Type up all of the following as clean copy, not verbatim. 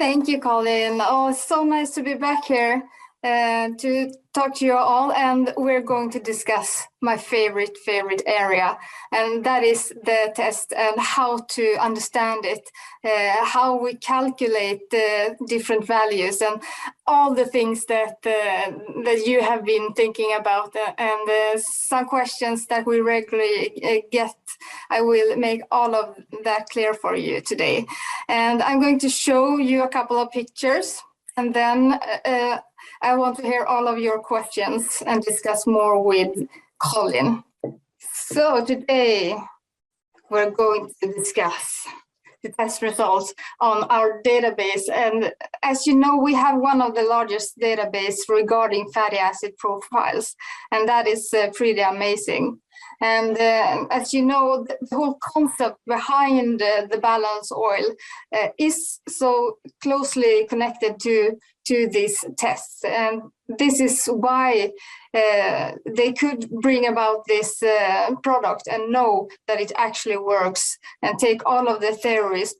Thank you, Colin. Oh, it's so nice to be back here to talk to you all. And we're going to discuss my favorite area, and that is the test and how to understand it, how we calculate the different values and all the things that you have been thinking about, and some questions that we regularly get. I will make all of that clear for you today. And I'm going to show you a couple of pictures, and then I want to hear all of your questions and discuss more with Colin. So today we're going to discuss the test results on our database. And as you know, we have one of the largest database regarding fatty acid profiles, and that is pretty amazing. And as you know, the whole concept behind the balance oil is so closely connected to these tests. And this is why they could bring about this product and know that it actually works, and take all of the theories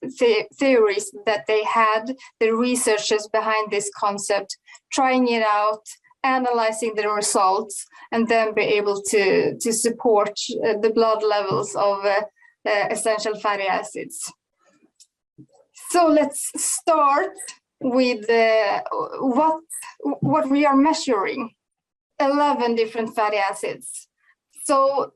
that they had, the researchers behind this concept, trying it out, analyzing the results, and then be able to support the blood levels of essential fatty acids. So let's start with what we are measuring. 11 different fatty acids. So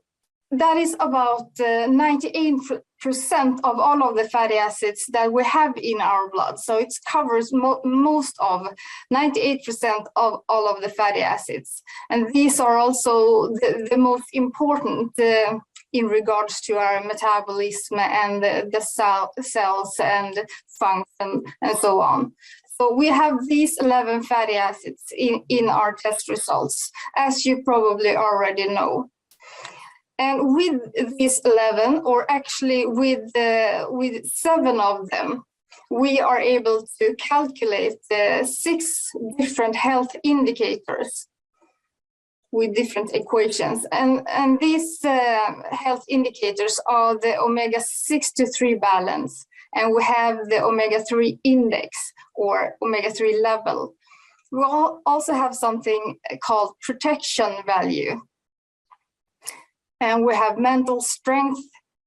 that is about 98% of all of the fatty acids that we have in our blood. So it covers most of 98% of all of the fatty acids. And these are also the most important in regards to our metabolism and the cells and function and so on. So we have these 11 fatty acids in our test results, as you probably already know. And with these 11, or actually with 7 of them, we are able to calculate 6 different health indicators with different equations. And these health indicators are the omega-6 to 3 balance, and we have the omega-3 index, or omega-3 level. We also have something called protection value. And we have mental strength,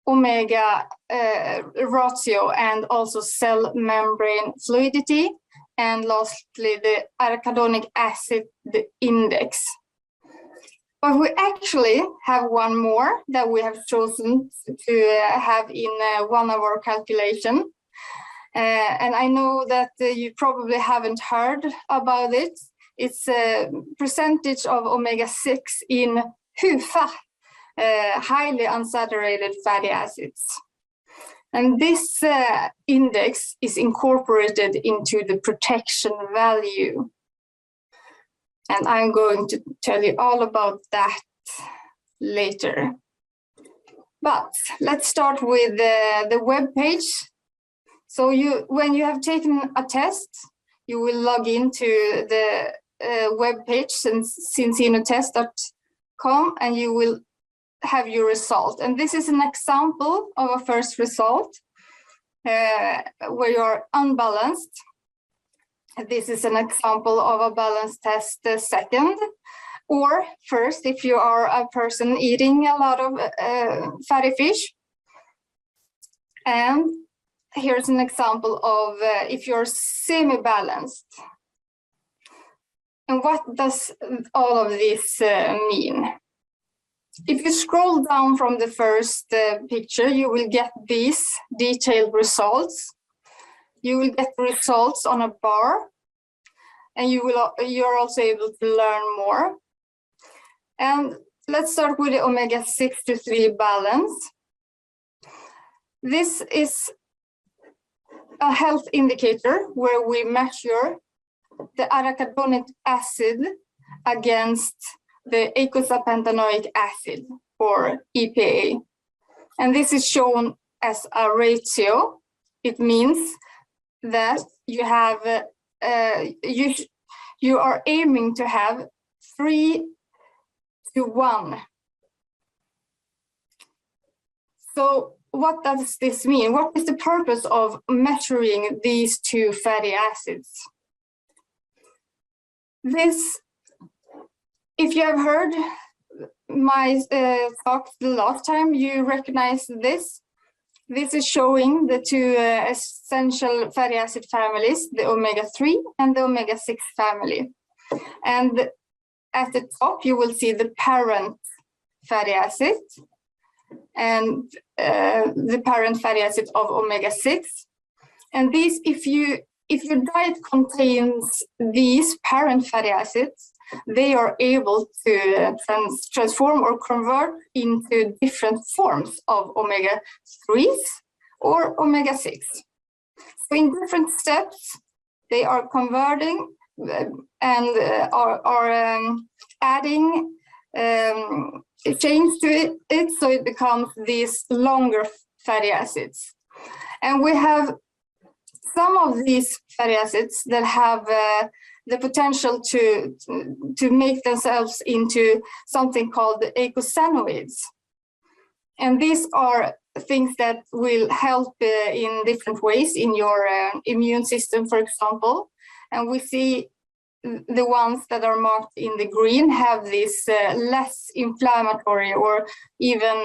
omega ratio, and also cell membrane fluidity. And lastly, the arachidonic acid index. But we actually have one more that we have chosen to have in one of our calculations. And I know that you probably haven't heard about it. It's a percentage of omega-6 in HUFA, highly unsaturated fatty acids. And this index is incorporated into the protection value. And I'm going to tell you all about that later. But let's start with the web page. So when you have taken a test, you will log into the web page, zinzinotest.com, and you will have your result. And this is an example of a first result where you're unbalanced. This is an example of a balanced test second, or first if you are a person eating a lot of fatty fish. And here's an example of if you're semi-balanced. And what does all of this mean? If you scroll down from the first picture, you will get these detailed results. You will get results on a bar, and you're also able to learn more. And let's start with the omega-6 to 3 balance. This is a health indicator where we measure the arachidonic acid against the eicosapentaenoic acid, or EPA. And this is shown as a ratio. It means that you have you are aiming to have 3 to 1. So what does this mean? What is the purpose of measuring these two fatty acids? This, if you have heard my talk the last time, you recognize this. This is showing the two essential fatty acid families, the omega-3 and the omega-6 family. And at the top, you will see the parent fatty acid and the parent fatty acid of omega-6. And these, if your diet contains these parent fatty acids, they are able to transform or convert into different forms of omega-3s or omega-6. So in different steps, they are converting and are adding change to it, so it becomes these longer fatty acids. And we have some of these fatty acids that have the potential to make themselves into something called eicosanoids. And these are things that will help in different ways in your immune system, for example. And we see the ones that are marked in the green have this less inflammatory or even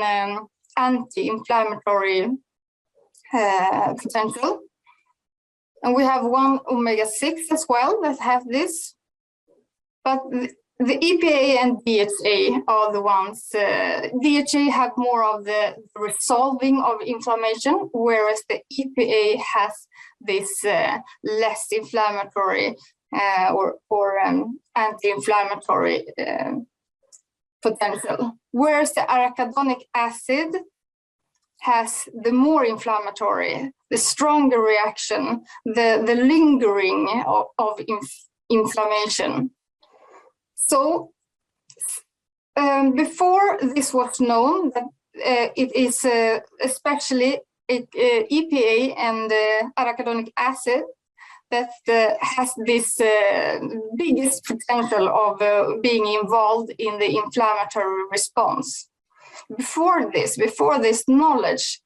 anti-inflammatory potential. And we have one omega-6 as well that have this. But the EPA and DHA are the ones, DHA have more of the resolving of inflammation, whereas the EPA has this less inflammatory or anti-inflammatory potential. Whereas the arachidonic acid has the more inflammatory, the stronger reaction, the lingering of inflammation. So before this was known, that it is especially EPA and arachidonic acid that has this biggest potential of being involved in the inflammatory response. Before this knowledge,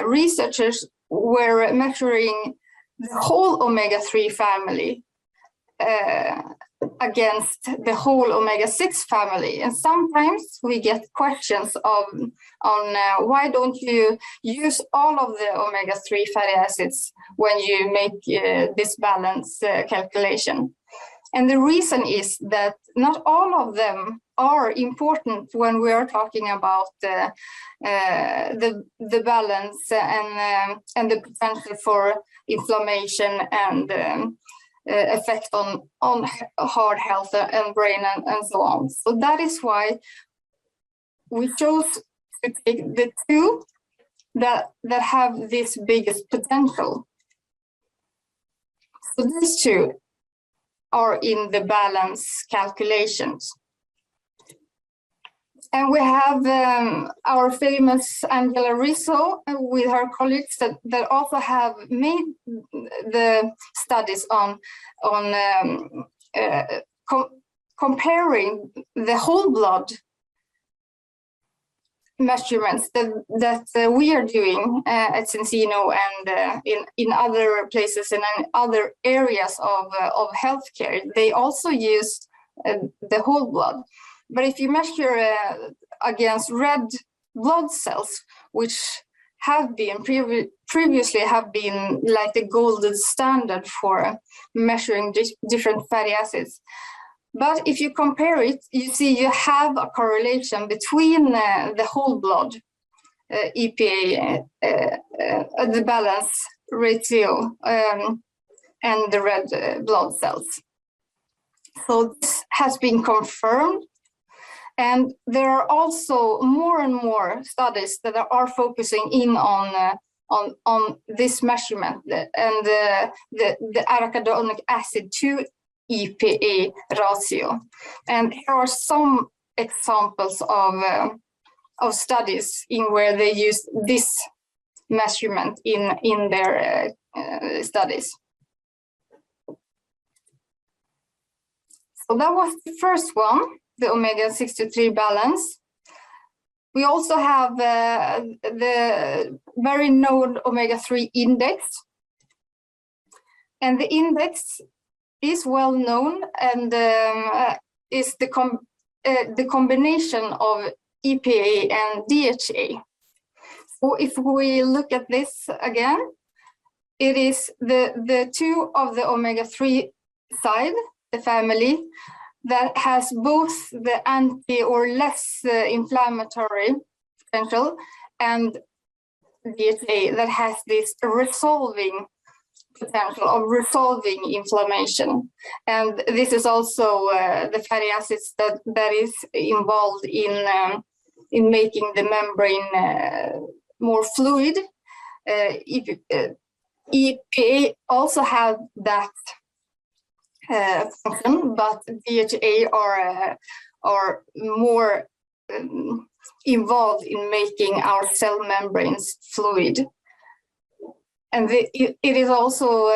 researchers were measuring the whole omega-3 family against the whole omega-6 family. And sometimes we get questions on why don't you use all of the omega-3 fatty acids when you make this balance calculation. And the reason is that not all of them are important when we are talking about the balance and the potential for inflammation and effect on heart health and brain and so on. So that is why we chose to take the two that have this biggest potential. So these two are in the balance calculations. And we have our famous Angela Rizzo with her colleagues that also have made the studies on comparing the whole blood measurements that we are doing at Zinzino and in other places and in other areas of healthcare. They also use the whole blood. But if you measure against red blood cells, which have been previously have been like the golden standard for measuring different fatty acids. But if you compare it, you see you have a correlation between the whole blood EPA, the balance ratio, and the red blood cells. So this has been confirmed. And there are also more and more studies that are focusing in on this measurement and the arachidonic acid to EPA ratio. And here are some examples of studies in where they use this measurement in their studies. So that was the first one, the omega-6 to 3 balance. We also have the very known omega-3 index. And the index is well known and is the combination of EPA and DHA. So if we look at this again, it is the two of the omega-3 side, the family, that has both the anti or less inflammatory potential, and DHA that has this resolving potential of resolving inflammation. And this is also the fatty acids that is involved in making the membrane more fluid. EPA also have that function, but DHA are more involved in making our cell membranes fluid. And it is also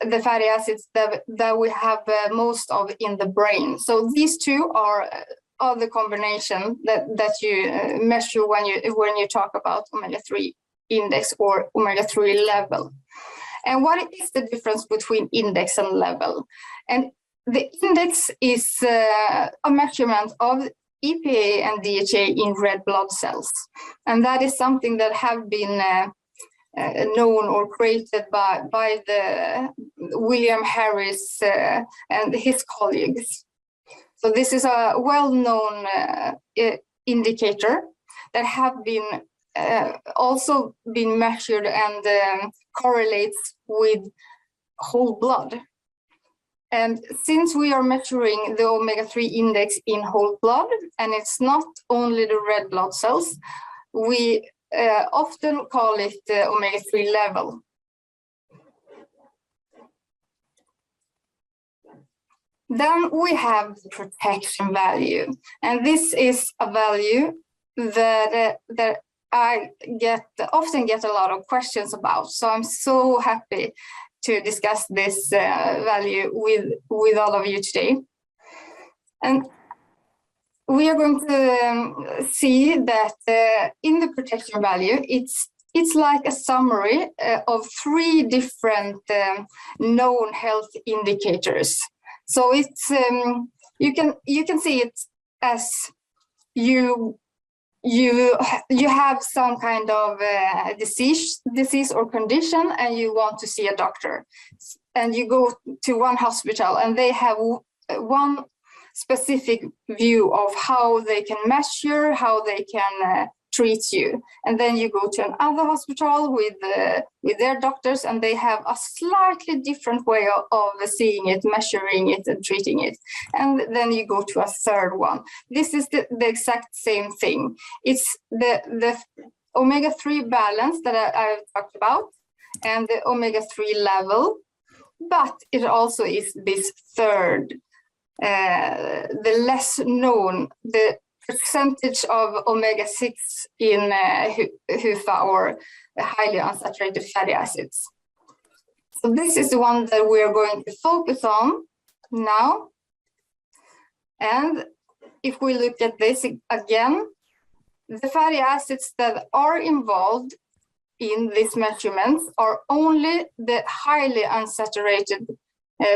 the fatty acids that we have most of in the brain. So these two are the combination that you measure when you talk about omega-3 index or omega-3 level. And what is the difference between index and level? And the index is a measurement of EPA and DHA in red blood cells. And that is something that have been known or created by the William Harris and his colleagues. So this is a well-known indicator that have been also been measured and correlates with whole blood. And since we are measuring the omega-3 index in whole blood, and it's not only the red blood cells, we often call it the omega-3 level. Then we have the protection value, and this is a value that I often get a lot of questions about. So I'm so happy to discuss this value with all of you today. And we are going to see that in the protection value, it's like a summary of 3 different known health indicators. So it's you can see it as you have some kind of disease or condition, and you want to see a doctor, and you go to one hospital, and they have one specific view of how they can measure, how they can treat you, and then you go to another hospital with their doctors, and they have a slightly different way of seeing it, measuring it, and treating it, and then you go to a third one. This is the exact same thing. It's the omega-3 balance that I've talked about, and the omega-3 level, but it also is this third, the less known, the percentage of omega-6 in HUFA, or highly unsaturated fatty acids. So this is the one that we are going to focus on now. And if we look at this again, the fatty acids that are involved in these measurements are only the highly unsaturated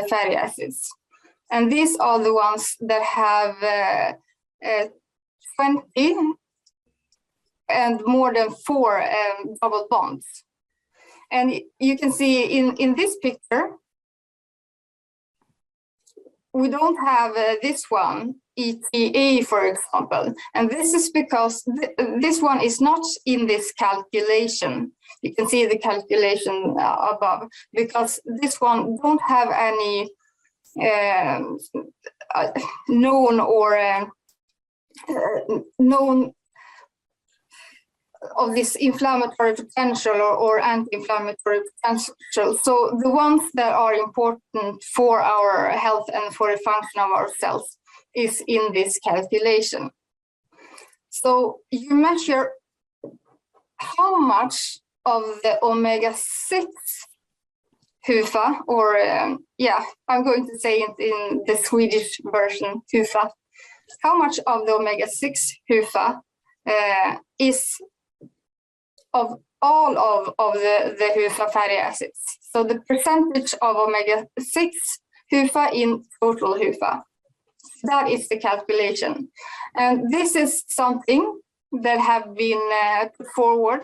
fatty acids. And these are the ones that have 20 and more than 4 double bonds. And you can see in this picture, we don't have this one, ETA, for example. And this is because this one is not in this calculation. You can see the calculation above, because this one don't have any known or known of this inflammatory potential or anti-inflammatory potential. So the ones that are important for our health and for the function of our cells is in this calculation. So you measure how much of the omega-6 HUFA, or I'm going to say it in the Swedish version, HUFA, how much of the omega-6 HUFA is of all of the HUFA fatty acids. So the percentage of omega-6 HUFA in total HUFA. That is the calculation. And this is something that have been put forward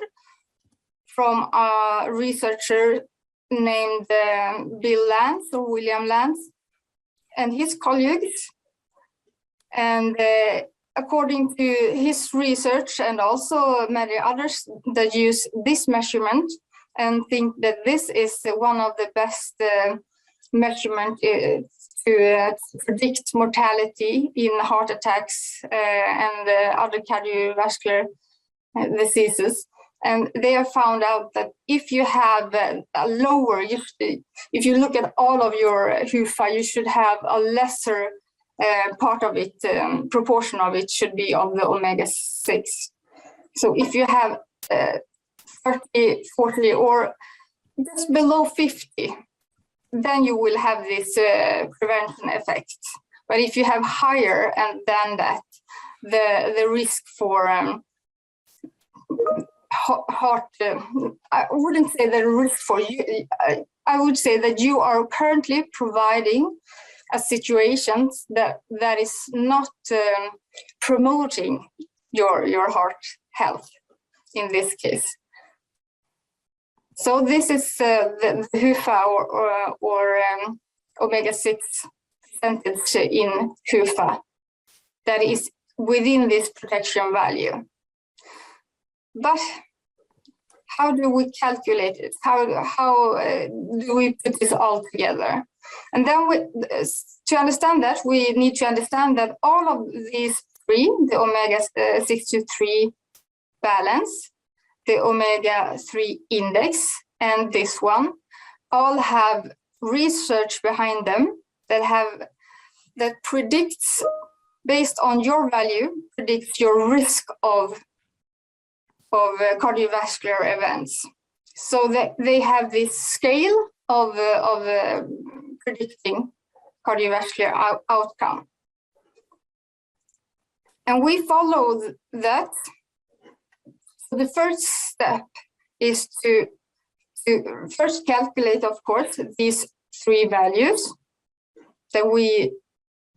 from a researcher named Bill Lance or William Lance and his colleagues. And according to his research and also many others that use this measurement and think that this is one of the best measurement to predict mortality in heart attacks and other cardiovascular diseases. And they have found out that if you have a lower, if you look at all of your HUFA, you should have a lesser part of it, proportion of it should be of the omega-6. So if you have 30, 40, or just below 50, then you will have this prevention effect. But if you have higher than that, the risk for heart, I wouldn't say the risk for you, I would say that you are currently providing a situation that is not promoting your heart health in this case. So this is the HUFA or omega-6 percentage in HUFA that is within this protection value. But how do we calculate it? How do we put this all together? And then to understand that, we need to understand that all of these three, the omega-6 to 3 balance, the omega-3 index, and this one, all have research behind them that predicts, based on your value, predicts your risk of cardiovascular events. So that they have this scale of predicting cardiovascular outcome. And we follow that. So the first step is to first calculate, of course, these three values. Then we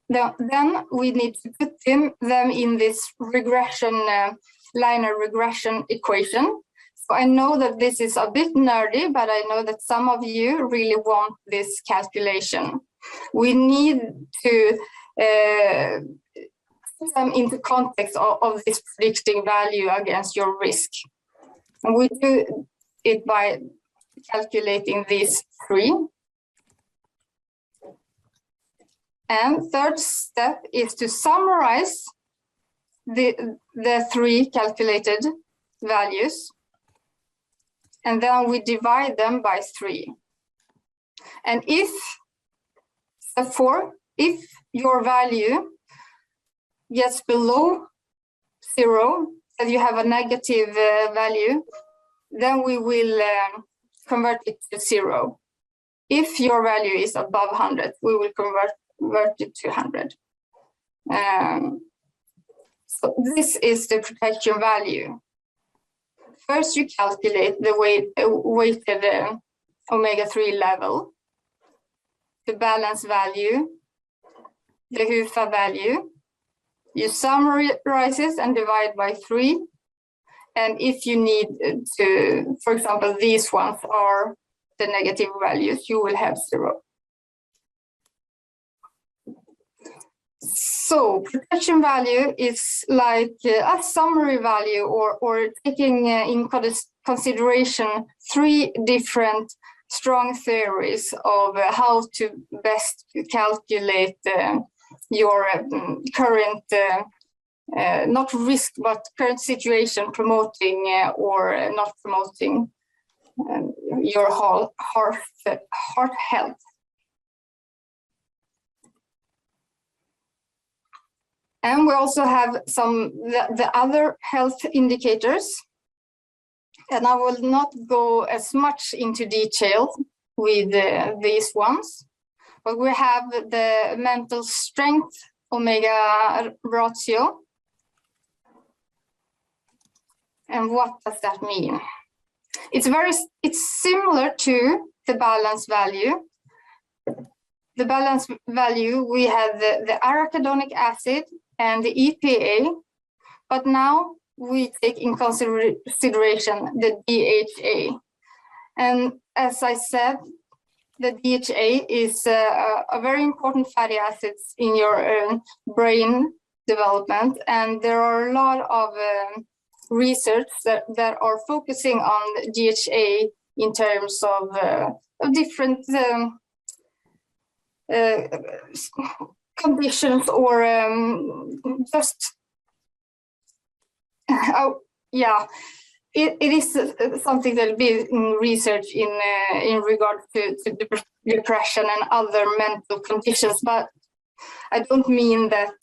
need to put them in this linear regression equation. So I know that this is a bit nerdy, but I know that some of you really want this calculation. We need to put them into context of this predicting value against your risk. And we do it by calculating these three. And third step is to summarize the three calculated values. And then we divide them by 3. And if your value gets below 0, and you have a negative value, then we will convert it to 0. If your value is above 100, we will convert it to 100. So this is the protection value. First, you calculate the weighted omega-3 level, the balance value, the HUFA value. You summarize it and divide by 3. And if you need to, for example, these ones are the negative values, you will have 0. So protection value is like a summary value or taking in consideration 3 different strong theories of how to best calculate your current, not risk, but current situation promoting or not promoting your heart health. And we also have the other health indicators. And I will not go as much into detail with these ones, but we have the mental strength omega ratio. And what does that mean? It's similar to the balance value. The balance value, we have the arachidonic acid and the EPA, but now we take in consideration the DHA. And as I said, the DHA is a very important fatty acids in your brain development, and there are a lot of research that are focusing on DHA in terms of different conditions, or just it is something that will be in research in regard to depression and other mental conditions. But I don't mean that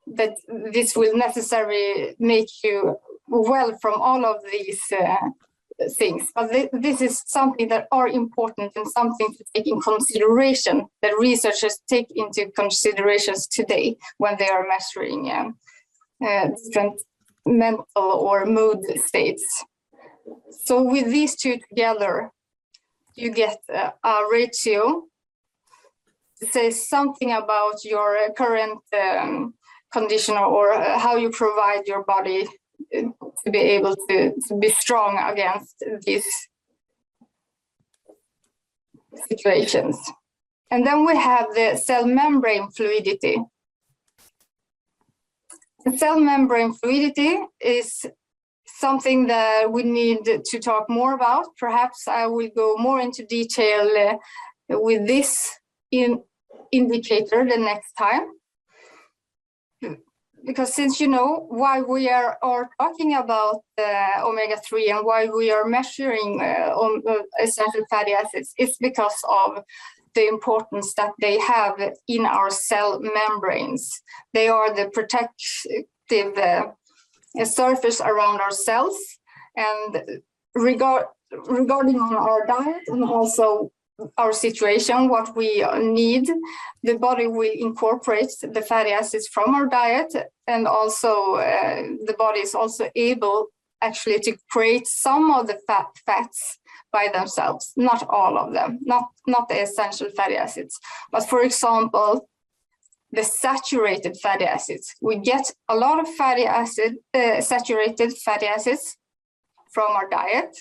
that this will necessarily make you well from all of these things. But this is something that are important and something to take in consideration, that researchers take into considerations today when they are measuring different mental or mood states. So with these two together, you get a ratio to say something about your current condition, or how you provide your body to be able to be strong against these situations. And then we have the cell membrane fluidity. The cell membrane fluidity is something that we need to talk more about. Perhaps I will go more into detail with this indicator the next time. Because since you know why we are talking about omega-3 and why we are measuring essential fatty acids, it's because of the importance that they have in our cell membranes. They are the protective surface around our cells, and regarding on our diet and also our situation, what we need, the body will incorporate the fatty acids from our diet, and also the body is also able actually to create some of the fats by themselves, not all of them, not the essential fatty acids. But for example, the saturated fatty acids, we get a lot of fatty acid, saturated fatty acids from our diet,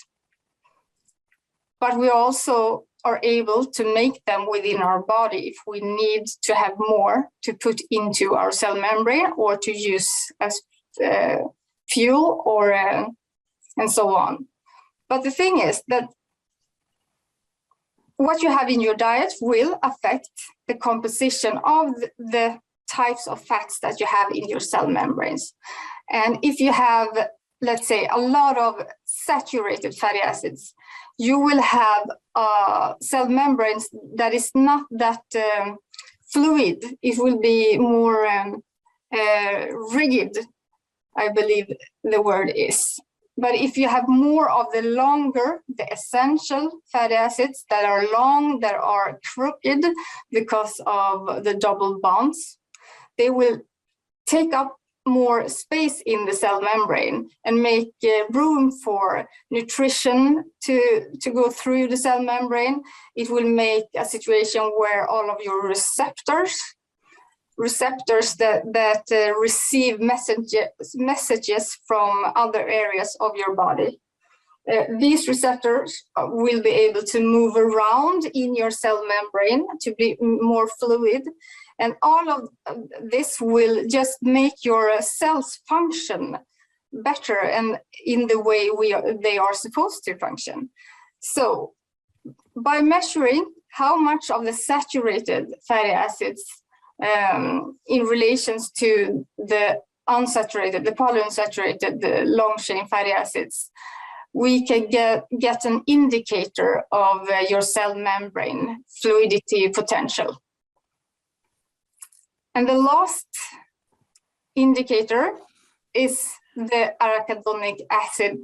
but we also are able to make them within our body if we need to have more to put into our cell membrane or to use as fuel or and so on. But the thing is that what you have in your diet will affect the composition of the types of fats that you have in your cell membranes. And if you have, let's say, a lot of saturated fatty acids, you will have cell membranes that is not that fluid. It will be more rigid, I believe the word is. But if you have more of the longer, the essential fatty acids that are long, that are crooked because of the double bonds, they will take up more space in the cell membrane and make room for nutrition to go through the cell membrane. It will make a situation where all of your receptors that receive messages from other areas of your body. These receptors will be able to move around in your cell membrane to be more fluid. And all of this will just make your cells function better and in the way they are supposed to function. So by measuring how much of the saturated fatty acids in relations to the unsaturated, the polyunsaturated, the long chain fatty acids, we can get an indicator of your cell membrane fluidity potential. And the last indicator is the arachidonic acid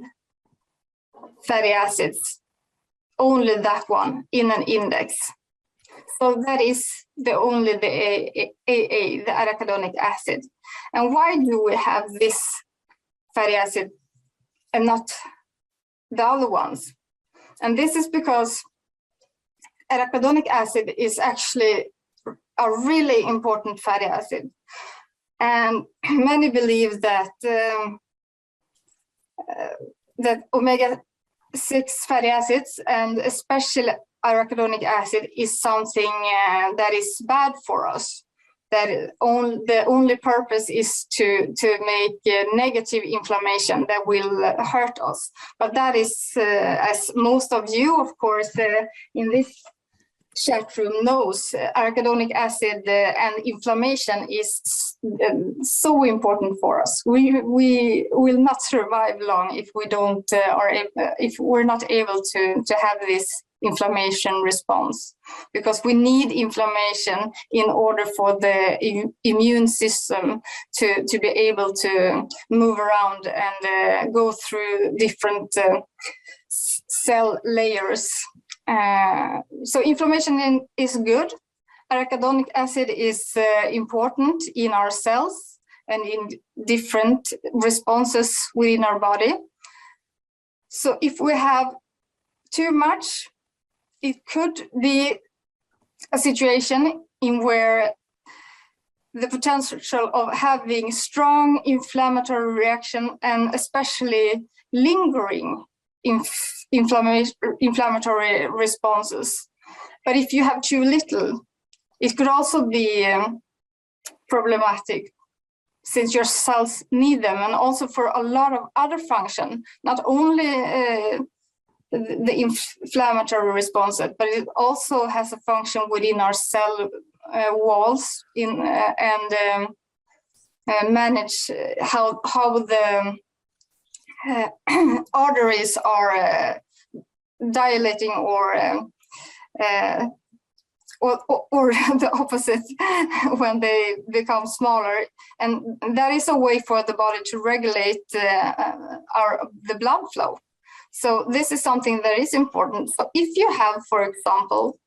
fatty acids, only that one in an index. So that is only the AA, the arachidonic acid. And why do we have this fatty acid and not the other ones. And this is because arachidonic acid is actually a really important fatty acid. And many believe that that omega-6 fatty acids, and especially arachidonic acid, is something that is bad for us. That the only purpose is to make negative inflammation that will hurt us. But that is, as most of you, of course, in this chat room knows, arachidonic acid and inflammation is so important for us. We will not survive long if we don't, if we're not able to have this inflammation response, because we need inflammation in order for the immune system to be able to move around and go through different cell layers. So inflammation is good. Arachidonic acid is important in our cells and in different responses within our body. So if we have too much, it could be a situation in where the potential of having strong inflammatory reaction and especially lingering inflammatory responses. But if you have too little, it could also be problematic, since your cells need them, and also for a lot of other function, not only the inflammatory response, but it also has a function within our cell walls and manage how the arteries are dilating or the opposite when they become smaller, and that is a way for the body to regulate the blood flow. So this is something that is important. So if you have, for example,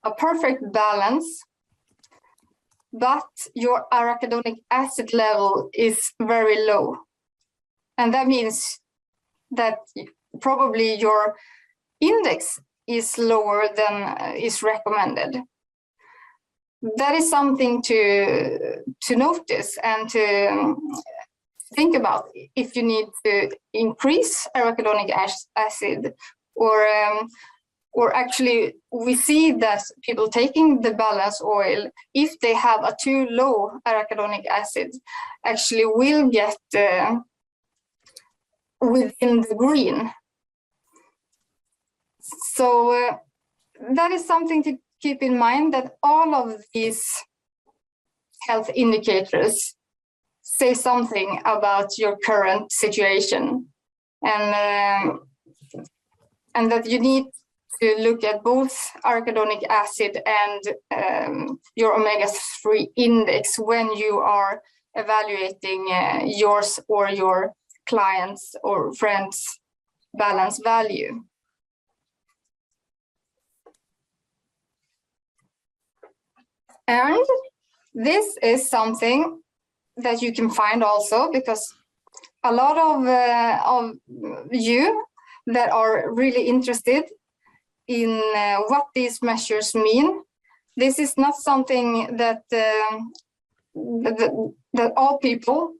a perfect balance, but your arachidonic acid level is very low, and that means that probably your index is lower than is recommended. That is something to notice and to think about if you need to increase arachidonic acid, or actually we see that people taking the balance oil, if they have a too low arachidonic acid, actually will get within the green. So that is something to keep in mind, that all of these health indicators say something about your current situation, and that you need to look at both arachidonic acid and your omega-3 index when you are evaluating yours or your clients or friends' balance value. And this is something that you can find also, because a lot of you that are really interested in what these measures mean, this is not something that that all people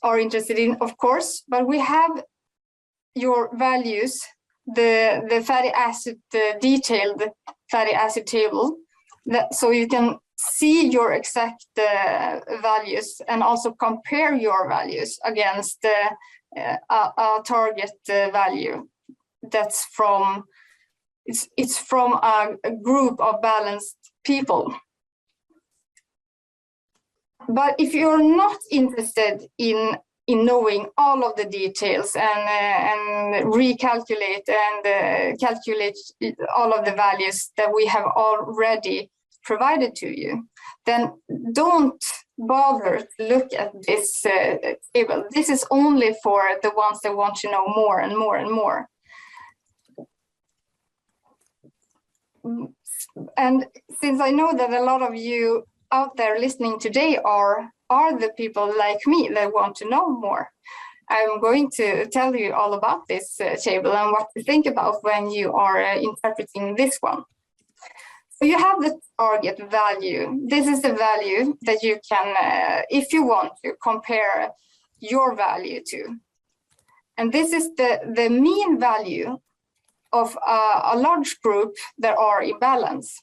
are interested in, of course, but we have your values, the fatty acid, the detailed fatty acid table, so you can see your exact values and also compare your values against a target value that's from it's from a group of balanced people. But if you're not interested in knowing all of the details and recalculate and calculate all of the values that we have already provided to you, then don't bother to look at this table. This is only for the ones that want to know more and more and more. And since I know that a lot of you out there listening today are the people like me that want to know more, I'm going to tell you all about this table and what to think about when you are interpreting this one. So you have the target value. This is the value that you can, if you want to, compare your value to. And this is the mean value of a large group that are in balance.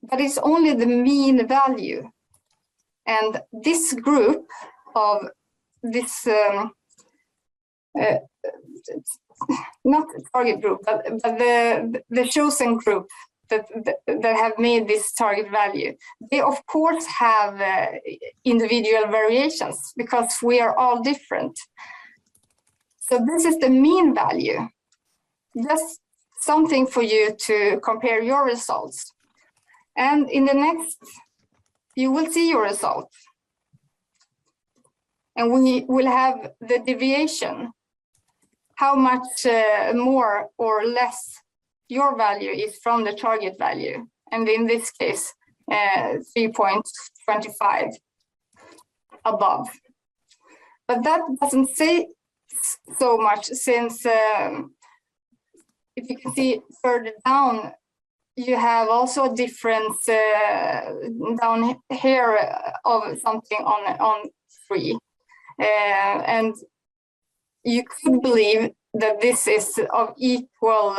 But it's only the mean value. And this group of this, not target group, but the chosen group that have made this target value, they of course have individual variations because we are all different. So this is the mean value. Just something for you to compare your results. And in the next, you will see your result. And we will have the deviation, how much more or less your value is from the target value. And in this case, 3.25 above. But that doesn't say so much since if you can see further down, you have also a difference down here of something on 3. And you could believe that this is of equal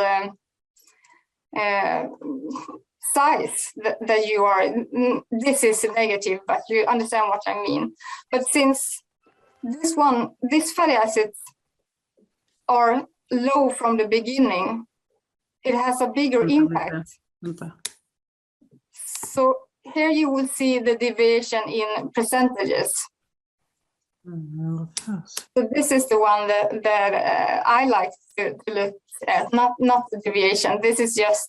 size that you are. This is negative, but you understand what I mean. But since these fatty acids are low from the beginning, it has a bigger impact. So here you will see the deviation in percentages. So this is the one that I like to look at, not the deviation. This is just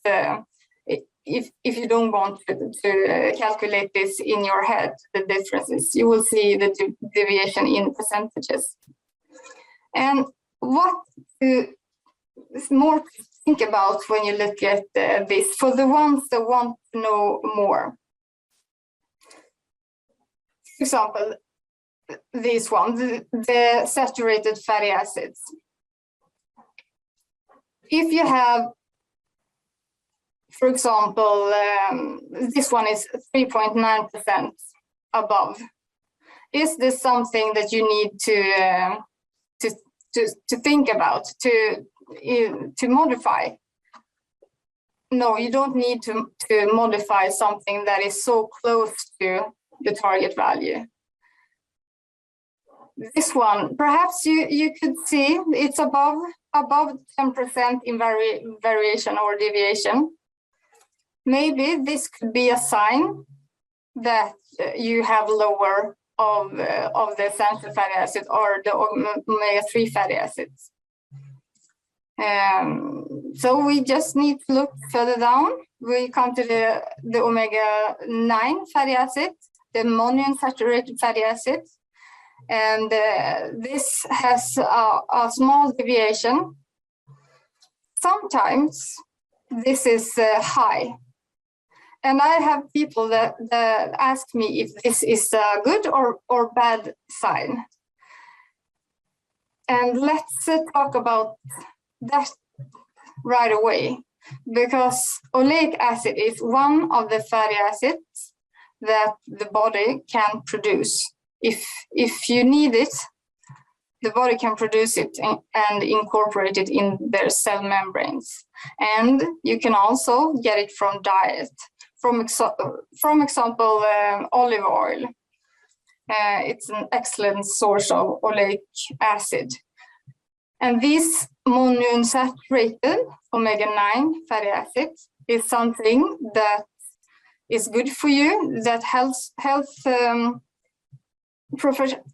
if you don't want to calculate this in your head, the differences, you will see the deviation in percentages. And what more to think about when you look at this, for the ones that want to know more. For example, this one, the saturated fatty acids. If you have, for example, this one is 3.9% above, is this something that you need to think about, to modify? No, you don't need to modify something that is so close to the target value. This one, perhaps you could see it's above 10% in variation or deviation. Maybe this could be a sign that you have lower of the essential fatty acid or the omega-3 fatty acids. So we just need to look further down. We come to the omega-9 fatty acid, the monounsaturated fatty acids. And this has a small deviation. Sometimes this is high. And I have people that ask me if this is a good or bad sign. And let's talk about that right away, because oleic acid is one of the fatty acids that the body can produce. If you need it, the body can produce it and incorporate it in their cell membranes. And you can also get it from diet. From example, olive oil. It's an excellent source of oleic acid. And this monounsaturated omega-9 fatty acid is something that is good for you, that health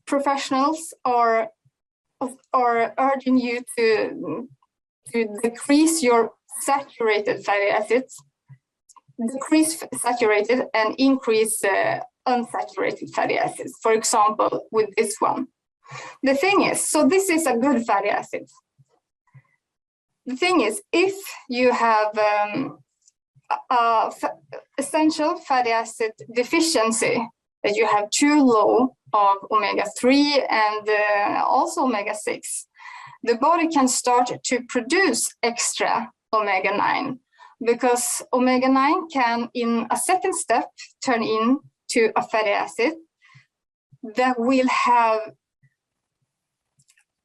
professionals are urging you to decrease your saturated fatty acids, decrease saturated and increase unsaturated fatty acids, for example, with this one. The thing is, so this is a good fatty acid. The thing is, if you have essential fatty acid deficiency, that you have too low of omega-3 and also omega-6, the body can start to produce extra omega-9, because omega-9 can, in a second step, turn into a fatty acid that will have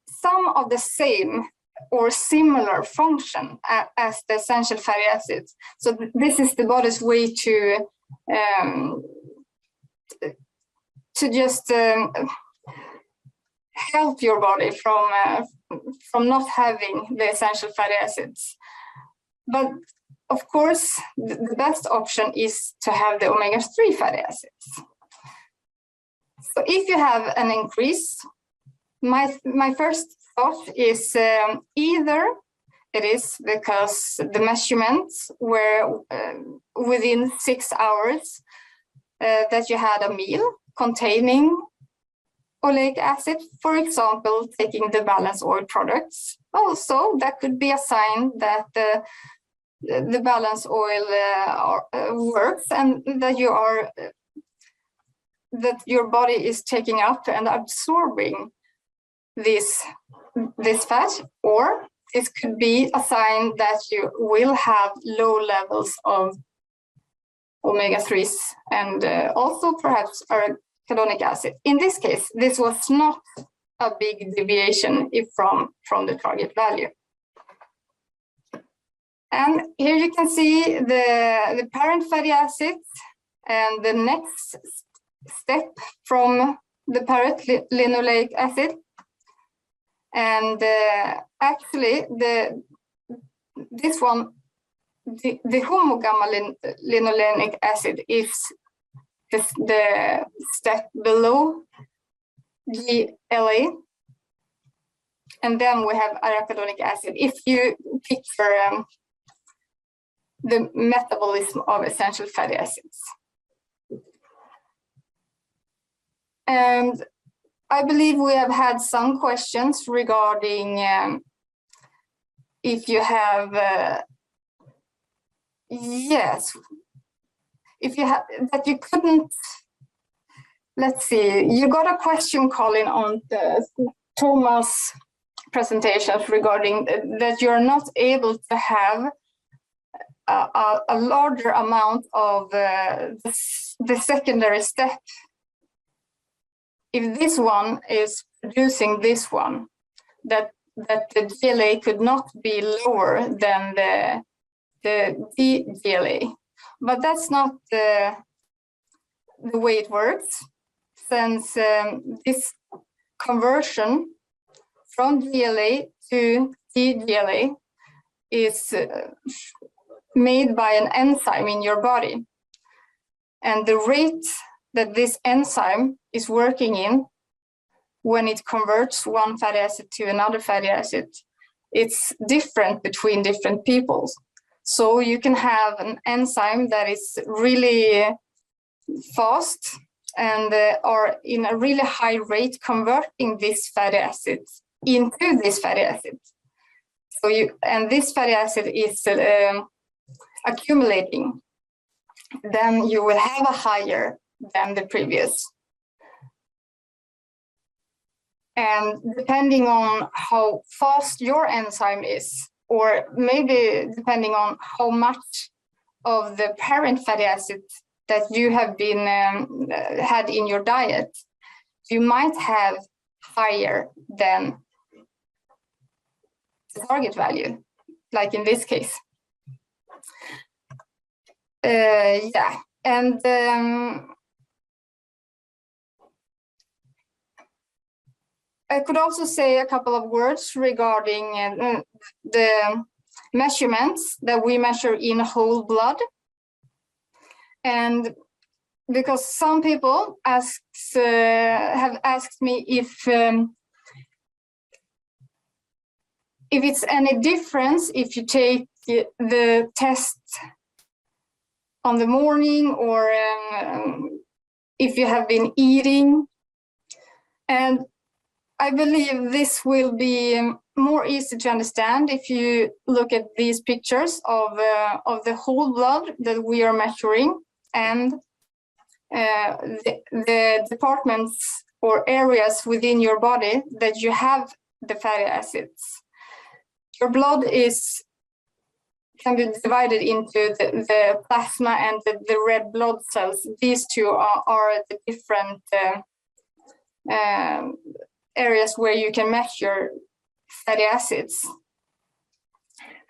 some of the same or similar function as the essential fatty acids. So this is the body's way to just help your body from not having the essential fatty acids. But of course, the best option is to have the omega-3 fatty acids. So if you have an increase, my first thought is either it is because the measurements were within 6 hours that you had a meal containing oleic acid, for example, taking the balance oil products. Also, that could be a sign that the balance oil works and that your body is taking up and absorbing this fat, or it could be a sign that you will have low levels of omega-3s and also perhaps arachidonic acid. In this case, this was not a big deviation from the target value. And here you can see the parent fatty acids and the next step from the parent linoleic acid. And actually, this one, the homogamma linolenic acid is the step below GLA. And then we have arachidonic acid. If you picture the metabolism of essential fatty acids. And I believe we have had some questions regarding if you have, if you have, that you couldn't, let's see, you got a question, Colin, on the Thomas presentations regarding that you're not able to have a larger amount of the secondary step. If this one is producing this one, that the GLA could not be lower than the DGLA. But that's not the way it works, since this conversion from GLA to DGLA is made by an enzyme in your body. And the rate that this enzyme is working in when it converts one fatty acid to another fatty acid, it's different between different people. So you can have an enzyme that is really fast and or in a really high rate converting this fatty acid into this fatty acid. So this fatty acid is accumulating. Then you will have a higher than the previous. And depending on how fast your enzyme is, or maybe depending on how much of the parent fatty acid that you have been had in your diet, you might have higher than the target value, like in this case. And I could also say a couple of words regarding the measurements that we measure in whole blood. And because some people have asked me if it's any difference if you take the test on the morning or if you have been eating. And I believe this will be more easy to understand if you look at these pictures of the whole blood that we are measuring and the departments or areas within your body that you have the fatty acids. Your blood can be divided into the plasma and the red blood cells. These two are the different areas where you can measure fatty acids,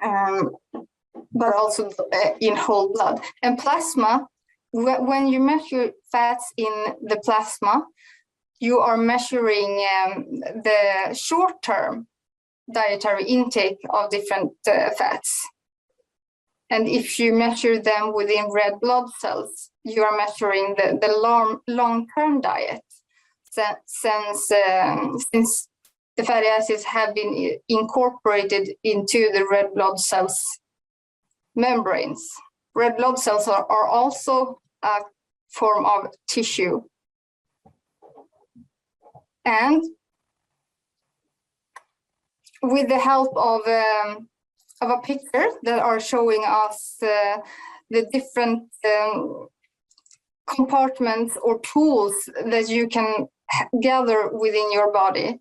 but also in whole blood. And plasma, when you measure fats in the plasma, you are measuring the short-term dietary intake of different fats. And if you measure them within red blood cells, you are measuring the long-term diet, since the fatty acids have been incorporated into the red blood cells membranes. Red blood cells are also a form of tissue. And with the help of a picture that are showing us the different compartments or tools that you can gather within your body,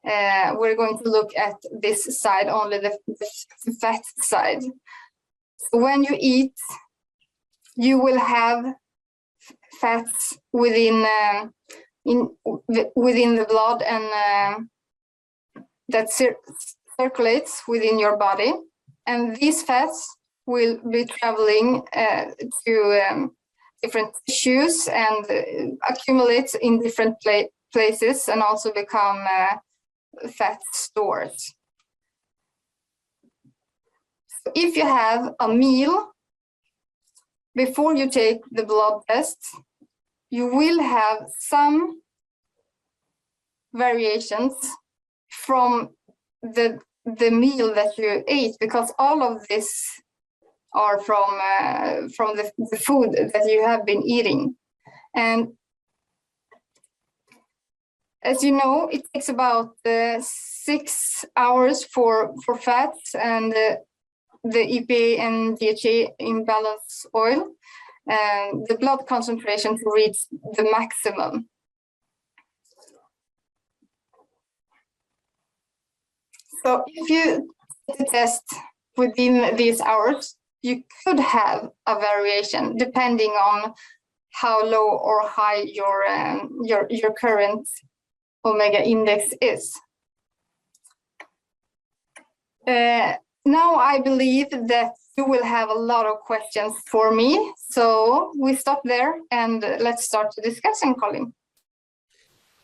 we're going to look at this side, only the fat side. So when you eat, you will have fats within the blood, and that circulates within your body, and these fats will be traveling to different tissues and accumulate in different places, and also become fat stores. So if you have a meal before you take the blood test, you will have some variations from the meal that you ate, because all of this are from the food that you have been eating. And as you know, it takes about 6 hours for fats and the EPA and DHA imbalance oil, and the blood concentration to reach the maximum. So if you test within these hours, you could have a variation depending on how low or high your current omega index is. Now I believe that you will have a lot of questions for me, so we stop there and let's start the discussion, Colin.